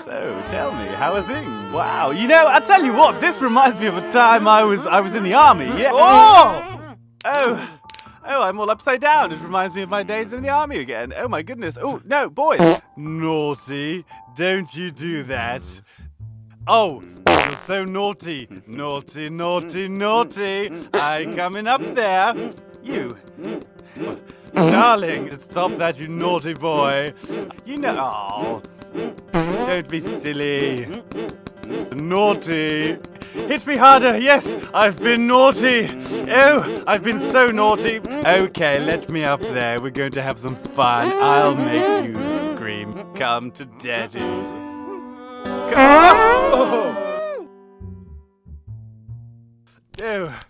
So, tell me, how are things? Wow, you know, I tell you what, this reminds me of a time I was in the army. Yeah. Oh, I'm all upside down. It reminds me of my days in the army again. Oh my goodness. Oh, no, boys. Naughty. Don't you do that. Oh, you're so naughty. Naughty, naughty, naughty. I coming up there. You. Darling, stop that, you naughty boy. You know. Oh, don't be silly. Naughty. Hit me harder. Yes, I've been naughty. Oh, I've been so naughty. Okay, let me up there. We're going to have some fun. I'll make you scream. Come to daddy. Come on. Oh.